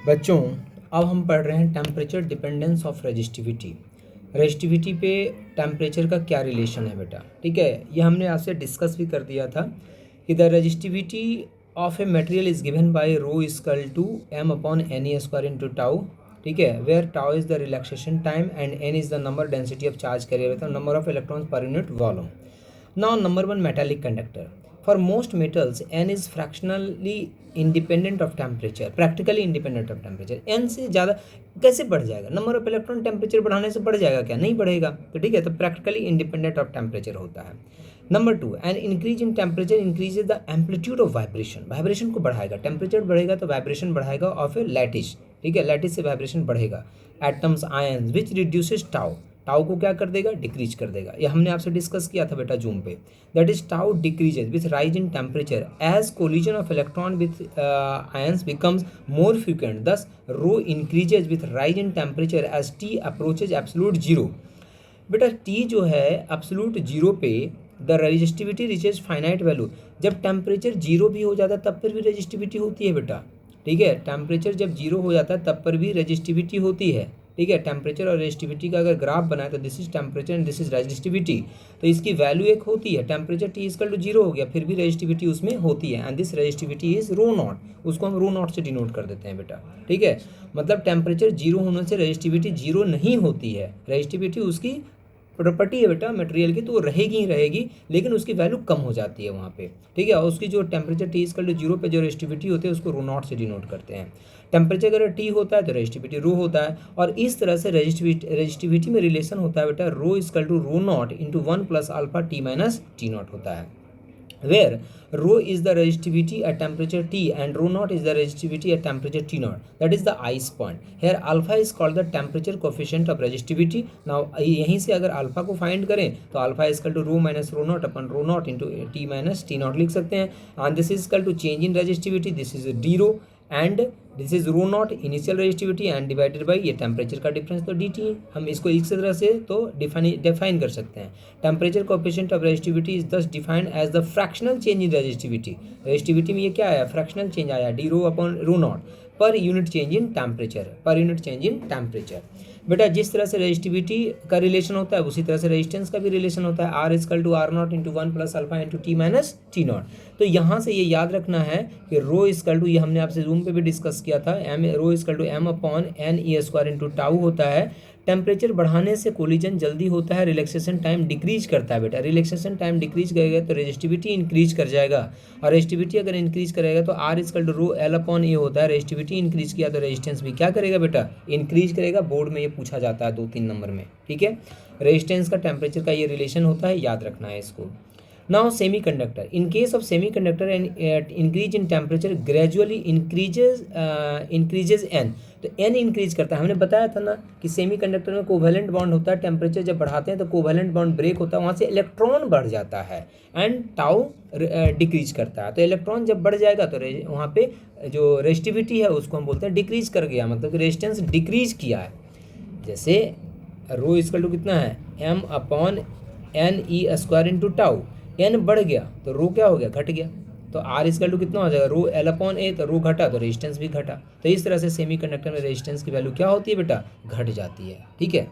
बच्चों, अब हम पढ़ रहे हैं temperature dependence of resistivity. Resistivity पे टेम्परेचर का क्या रिलेशन है बेटा। ठीक है, ये हमने आपसे डिस्कस भी कर दिया था कि the resistivity of a material is given by rho equal to M upon N E square into tau. ठीक है, where tau is the relaxation time and N is the number density of charge carrier, मतलब number of electrons per unit volume. Now number one, metallic conductor. For most metals n is fractionally independent of temperature, practically independent of temperature। n से ज़्यादा कैसे बढ़ जाएगा? Number of electron temperature बढ़ाने से बढ़ जाएगा क्या? नहीं बढ़ेगा। तो ठीक है, तो प्रैक्टिकली इंडिपेंडेंट ऑफ टेम्परेचर होता है। Number two, an increase in temperature increases the amplitude of vibration. Vibration को बढ़ाएगा, टेम्परेचर बढ़ेगा तो वाइब्रेशन बढ़ाएगा ऑफ ए लैटिस। ठीक है, लैटिस से वाइब्रेशन बढ़ेगा। एटम्स आयंस विच रिड्यूसेस टाउ, टाउ को क्या कर देगा? डिक्रीज कर देगा। ये हमने आपसे डिस्कस किया था बेटा जूम पे। That is tau decreases with rise in temperature as collision of electron with ions becomes more frequent, thus rho increases with rise in temperature as T approaches absolute zero. बेटा T जो है absolute zero पे the resistivity reaches finite value. जब temperature zero भी हो जाता है तब पर भी रेजिस्टिविटी होती है बेटा। ठीक है, टेम्परेचर जब जीरो हो जाता है तब पर भी रेजिस्टिविटी होती है। ठीक है, टेम्परेचर और रेजिस्टिविटी का अगर ग्राफ बनाए तो this is temperature and this is resistivity, तो इसकी वैल्यू एक होती है। Temperature T equal to zero हो गया, फिर भी रेजिस्टिविटी उसमें होती है and this resistivity is rho naught, उसको हम रो नॉट से डिनोट कर देते हैं बेटा। ठीक है, मतलब टेम्परेचर जीरो होने से रेजिस्टिविटी जीरो नहीं होती है। रेजिस्टिविटी उसकी प्रॉपर्टी है बेटा मटेरियल की, तो वो रहेगी ही रहेगी, लेकिन उसकी वैल्यू कम हो जाती है वहाँ पे। ठीक है, और उसकी जो temperature T equal to zero पे जो रेजिस्टिविटी होती है उसको रो नॉट से डिनोट करते हैं। टेम्परेचर अगर टी होता है तो रेजिस्टिविटी रो होता है, और इस तरह से रेजिस्टिविटी में रिलेशन होता है बेटा rho equal to rho not into one plus alpha T minus T nought होता है, where rho is the resistivity at temperature T and rho naught is the resistivity at temperature T naught, that is the ice point. Here alpha is called the temperature coefficient of resistivity. Now यहीं से अगर alpha को find करें तो alpha is equal to rho minus rho naught upon rho not into T minus T naught लिख सकते हैं, and this is equal to change in resistivity, this is d rho and this is rho naught initial resistivity and divided by ये temperature का difference, तो d T. हम इसको इस तरह से तो डिफाइन कर सकते हैं। Temperature coefficient of resistivity is thus defined as the fractional change in resistivity. Resistivity में ये क्या आया? फ्रैक्शनल चेंज आया, D rho upon rho nought per unit change in temperature, per unit change in temperature. बेटा जिस तरह से resistivity का रिलेशन होता है उसी तरह से रेजिस्टेंस का भी रिलेशन होता है, R equal to R naught into one plus alpha into T minus T naught. तो यहाँ से ये याद रखना है कि रो इक्वल टू, ये हमने आपसे जूम पे भी डिस्कस किया था, m rho equal to M upon N E square into tau होता है। टेम्परेचर बढ़ाने से कोलिजन जल्दी होता है, रिलैक्सेशन टाइम डिक्रीज करता है बेटा। रिलैक्सेशन टाइम डिक्रीज करेगा तो रेजिस्टिविटी इंक्रीज कर जाएगा, और रेजिस्टिविटी अगर इंक्रीज करेगा तो R equal to rho L upon A होता है। रेजिस्टिविटी इंक्रीज किया तो रेजिस्टेंस भी क्या करेगा बेटा? इंक्रीज करेगा। बोर्ड में ये पूछा जाता है 2-3 नंबर में। ठीक है, रेजिस्टेंस का टेम्परेचर का ये रिलेशन होता है, याद रखना है इसको। Now semiconductor. In case of semiconductor, and increase in temperature gradually increases n. तो n इंक्रीज करता है। हमने बताया था ना कि सेमीकंडक्टर में कोवेलेंट बॉन्ड होता है, टेम्परेचर जब बढ़ाते हैं तो कोवेलेंट बॉन्ड ब्रेक होता है, वहाँ से इलेक्ट्रॉन बढ़ जाता है एंड टाउ डिक्रीज करता है। तो इलेक्ट्रॉन जब बढ़ जाएगा तो वहाँ पे जो रेजिस्टिविटी है उसको हम बोलते हैं डिक्रीज कर गया, मतलब कि रेजिस्टेंस डिक्रीज किया है। जैसे रो इक्वल टू कितना है? M upon N E square into tau. N बढ़ गया तो रो क्या हो गया? घट गया। तो आर इक्वल टू कितना हो जाएगा? रो एल अपॉन ए, तो रो घटा तो रेजिस्टेंस भी घटा। तो इस तरह से सेमीकंडक्टर में रेजिस्टेंस की वैल्यू क्या होती है बेटा? घट जाती है। ठीक है,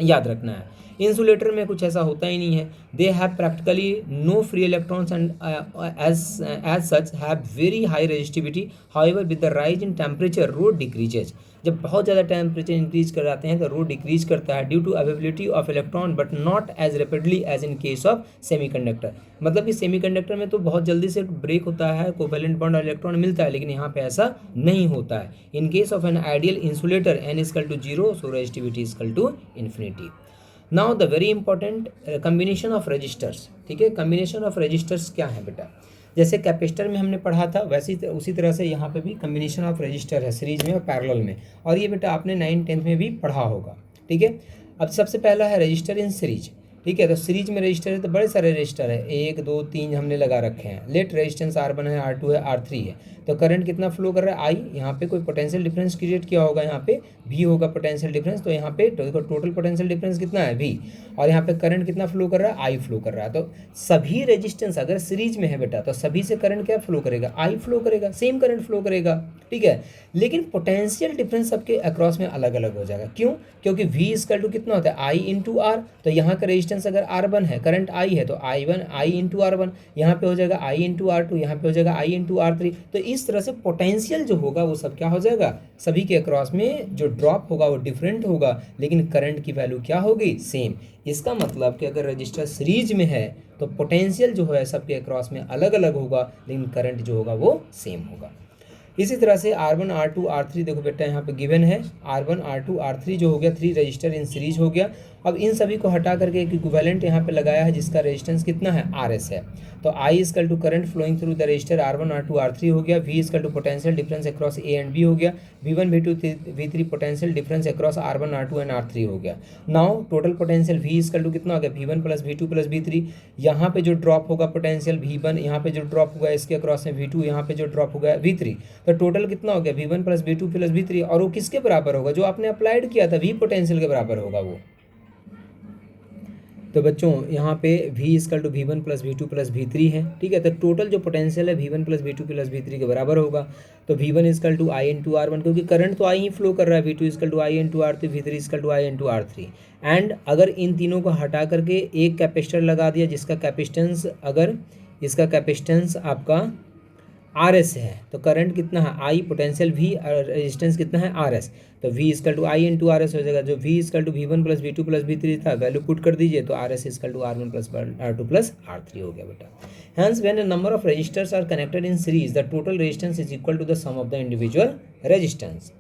याद रखना है। इंसुलेटर में कुछ ऐसा होता ही नहीं है, they have practically no free electrons and as such have very high resistivity, however with the rise in temperature rho decreases. जब बहुत ज़्यादा टेम्परेचर इंक्रीज कर जाते हैं तो रो डिक्रीज करता है due to availability of electron but not as rapidly as in case of semiconductor. मतलब कि सेमीकंडक्टर में तो बहुत जल्दी से ब्रेक होता है, कोवेलेंट बॉन्ड और इलेक्ट्रॉन मिलता है, लेकिन यहाँ पे ऐसा नहीं होता है। In case of an ideal insulator n equal to zero, so resistivity equal to infinity. Now the very important combination of resistors. ठीक है, कम्बिनेशन ऑफ रजिस्टर्स क्या है बेटा? जैसे कैपेसिटर में हमने पढ़ा था वैसे उसी तरह से यहाँ पे भी कम्बिनेशन ऑफ रजिस्टर है, सीरीज में और पैरेलल में, और ये बेटा आपने 9th 10th में भी पढ़ा होगा। ठीक है, अब सबसे पहला है रजिस्टर इन सीरीज। ठीक है। तो सीरीज में रजिस्टर है तो बड़े सारे रजिस्टर है, 1 2 3 हमने लगा रखे हैं। लेट रेजिस्टेंस R1 है, R2 है, R3 है। तो करंट कितना फ्लो कर रहा है, I। यहाँ पे कोई पोटेंशियल डिफरेंस क्रिएट किया होगा, यहाँ पे V होगा पोटेंशियल डिफरेंस। तो यहाँ पे टोटल पोटेंशियल डिफरेंस कितना है, V। और यहाँ पे करंट कितना फ्लो कर रहा है, I फ्लो कर रहा है। तो सभी रेजिस्टेंस अगर सीरीज में है बेटा तो सभी से करंट क्या फ्लो करेगा, I फ्लो करेगा, सेम करंट फ्लो करेगा, ठीक है। लेकिन पोटेंशियल डिफरेंस सबके अक्रॉस में अलग अलग हो जाएगा। क्यों? क्योंकि V इक्वल टू कितना होता है, I इंटू आर। तो यहाँ का रेजिस्टेंस अगर R1 है, करंट I है, तो I इंटू R1। यहाँ पे हो जाएगा I इंटू R2, यहाँ पे हो जाएगा I इंटू R3। तो इस तरह से पोटेंशियल जो होगा वो सब क्या हो जाएगा, सभी के अक्रॉस में जो ड्रॉप होगा वो डिफरेंट होगा, लेकिन करंट की वैल्यू क्या होगी, सेम। इसका मतलब कि अगर रजिस्टर सीरीज में है तो पोटेंशियल जो है सबके अक्रॉस में अलग अलग होगा, लेकिन करंट जो होगा वो सेम होगा। इसी तरह से R1 R2 R3 देखो बेटा यहाँ पे गिवन है, R1 R2 R3 जो हो गया 3 रजिस्टर इन सीरीज हो गया। अब इन सभी को हटा करके एक इक्विवेलेंट यहाँ पे लगाया है जिसका रेजिस्टेंस कितना है, RS है। तो I equal to current flowing through the resistor R1 R2 R3 हो गया। V equal to potential difference across A and B हो गया। V1 V2 V3 potential difference across R1 R2 and R3 हो गया। Now total potential V equal to कितना हो गया, V1 plus V2 plus V3। यहाँ पे जो ड्रॉप होगा पोटेंशियल V1, यहाँ पे जो ड्रॉप होगा इसके अक्रॉस में V2, यहाँ पे जो ड्रॉप होगा V3। तो टोटल कितना हो गया, V1 plus V2 plus V3। और वो किसके बराबर होगा, जो आपने अप्लाइड किया था V पोटेंशियल के बराबर होगा वो। तो बच्चों यहाँ पे V equal to V1 plus V2 plus V3 है, ठीक है। तो टोटल जो पोटेंशियल है V1 plus V2 plus V3 के बराबर होगा। तो V1 equal to I into R1, क्योंकि करंट तो I ही फ्लो कर रहा है। V2 equal to I into R3, V3 equal to I into R3। And अगर इन तीनों को हटा करके एक कैपेसिटर लगा दिया जिसका कैपेसिटेंस, अगर इसका कैपेसिटेंस आपका RS है, तो करंट कितना है I, पोटेंशियल V और रेजिस्टेंस कितना है RS। तो V equal to I into RS हो जाएगा। जो V equal to V1 plus V2 plus V3 था वैल्यू पुट कर दीजिए, तो RS equal to R1 plus R2 plus R3 हो गया बेटा। Hence when a number of resistors are connected in series the total resistance is equal to the sum of the individual resistance.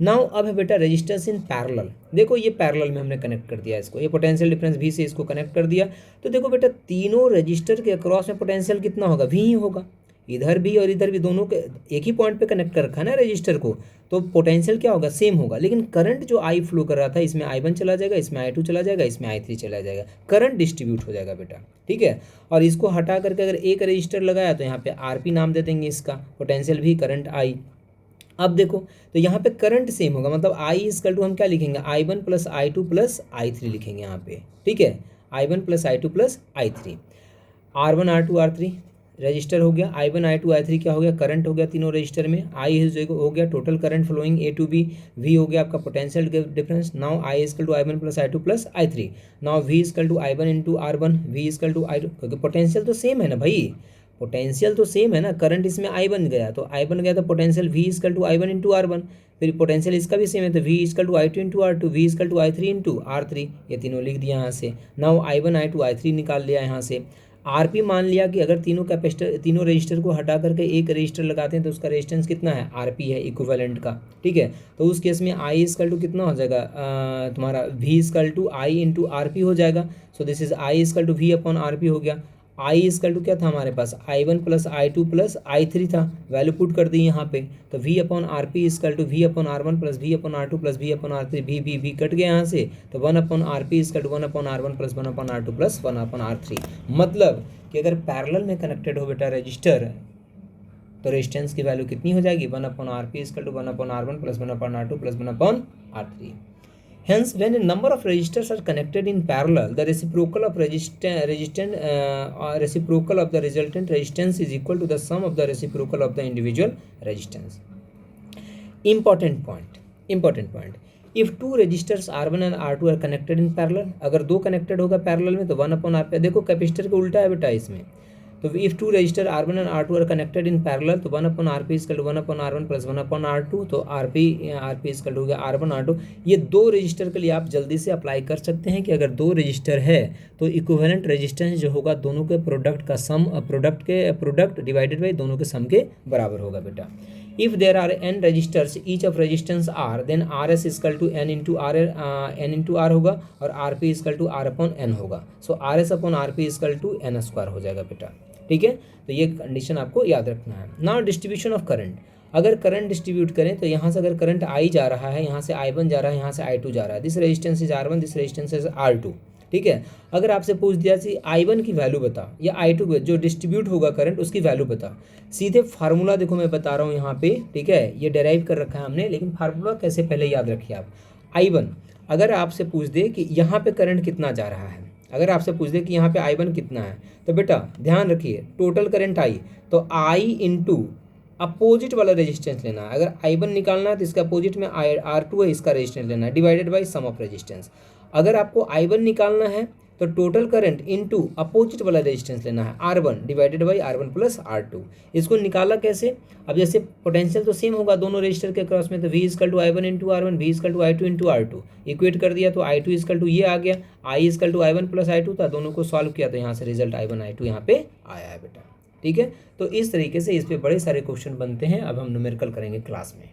Now अब है बेटा registers in parallel. देखो ये parallel में हमने कनेक्ट कर दिया इसको, ये पोटेंशियल डिफरेंस V से इसको कनेक्ट कर दिया। तो देखो बेटा तीनों रजिस्टर के अक्रॉस में पोटेंशियल कितना होगा, V ही होगा। इधर भी और इधर भी दोनों के एक ही पॉइंट पे कनेक्ट कर रखा है ना रजिस्टर को, तो पोटेंशियल क्या होगा, सेम होगा। लेकिन करंट जो I फ्लो कर रहा था इसमें I1 चला जाएगा, इसमें I2 चला जाएगा, इसमें I3 चला जाएगा, करंट डिस्ट्रीब्यूट हो जाएगा बेटा, ठीक है। और इसको हटा करके अगर एक रजिस्टर लगाया तो यहाँ पे RP नाम दे देंगे इसका, पोटेंशियल भी करंट I। अब देखो तो यहाँ पे करंट सेम होगा, मतलब I इक्वल टू हम क्या लिखेंगे, I1 plus I2 plus I3 लिखेंगे यहाँ पे, ठीक है। I1 plus I2 plus I3। R1 R2 R3 register हो गया, I1 I2 I3 क्या हो गया, करंट हो गया तीनों रजिस्टर में। I हो गया total current flowing A to B। V हो गया आपका potential difference. Now I equal to I1 plus I2 plus I3। Now V equal to I1 into R1, V equal to I2, क्योंकि potential तो same है ना भाई, potential तो same है ना। करंट इसमें I बन गया तो I बन गया, तो potential V equal to I1 into R1। फिर पोटेंशियल इसका भी सेम है तो V equal to I2 into R2, V equal to I3 into R3। ये तीनों लिख दिया यहाँ से। नाउ I1 I2 I3 निकाल लिया यहाँ से। RP मान लिया कि अगर तीनों रजिस्टर को हटा करके एक रजिस्टर लगाते हैं तो उसका रेजिस्टेंस कितना है, RP है इक्विवेलेंट का, ठीक है। तो उस केस में I इक्वल टू कितना हो जाएगा तुम्हारा V equal to I into RP हो जाएगा। So this is I equal to V upon RP हो गया। I इक्वल टू क्या था हमारे पास, I1 plus I2 plus I3 था, वैल्यू पुट कर दी यहाँ पे। तो V upon RP equal to V upon R1 plus V upon R2 plus V upon R3, V cut गया यहाँ से, तो 1 upon RP equal to 1 upon R1 plus 1 upon R2 plus 1 upon R3। मतलब कि अगर पैरेलल में connected हो बेटा रजिस्टर तो रेजिस्टेंस की वैल्यू कितनी हो जाएगी, 1 upon RP equal to 1 upon R1 plus 1 upon R2 plus 1 upon R3। Hence, when a number of resistors are connected in parallel, the reciprocal of the resultant resistance is equal to the sum of the reciprocal of the individual resistance. Important point. If two resistors R1 and R2 are connected in parallel, अगर दो connected होगा parallel में तो 1 upon RP, देखो capacitor का उल्टा है बेटा इसमें। तो if two resistor R1 and R2 are connected in parallel तो 1 upon RP equal to 1 upon R1 plus 1 upon R2, तो RP इक्वल टू हो गया R1 R2। ये दो रजिस्टर के लिए आप जल्दी से अप्लाई कर सकते हैं कि अगर दो रजिस्टर है तो इक्विवेलेंट रेजिस्टेंस जो होगा दोनों के प्रोडक्ट का सम, प्रोडक्ट डिवाइडेड बाई दोनों के सम के बराबर होगा बेटा। If there are n registers, each of resistance R, then RS equal to n into R होगा और RP equal to R upon n होगा। So RS upon RP equal to n square हो जाएगा बेटा, ठीक है। तो ये कंडीशन आपको याद रखना है। नाउ डिस्ट्रीब्यूशन ऑफ करंट, अगर करंट डिस्ट्रीब्यूट करें तो यहाँ से अगर करंट I जा रहा है, यहाँ से I1 जा रहा है, यहाँ से I2 जा रहा है, this resistance is R1, this resistance is R2, ठीक है। अगर आपसे पूछ दिया कि I1 की वैल्यू बता या I2 जो डिस्ट्रीब्यूट होगा करंट उसकी वैल्यू बता, सीधे फार्मूला देखो मैं बता रहा हूँ यहाँ पे, ठीक है, ये डेराइव कर रखा है हमने, लेकिन फार्मूला कैसे पहले याद रखिए आप। I1 अगर आपसे पूछ दे कि यहाँ पे करंट कितना जा रहा है, अगर आपसे पूछ दे कि यहाँ पे I1 कितना है, तो बेटा ध्यान रखिए टोटल करंट I, तो I इंटू अपोजिट वाला रेजिस्टेंस लेना है। अगर I1 निकालना है तो इसका अपोजिट में R2 है, इसका रेजिस्टेंस लेना है, divided by sum of resistance. अगर आपको I1 निकालना है तो टोटल करंट इनटू अपोजिट वाला रेजिस्टेंस लेना है, R1 divided by R1 plus R2। इसको निकाला कैसे, अब जैसे पोटेंशियल तो सेम होगा दोनों रेजिस्टर के क्रॉस में, तो V equal to I1 into R1, V equal to I2 into R2, equate कर दिया तो I2 इजकल टू ये आ गया, I is equal to I1 plus I2 था, दोनों को सॉल्व किया तो यहाँ से रिजल्ट I1 I2 यहाँ पे आया है बेटा, ठीक है। तो इस तरीके से इस पे बड़े सारे क्वेश्चन बनते हैं। अब हम न्यूमेरिकल करेंगे क्लास में।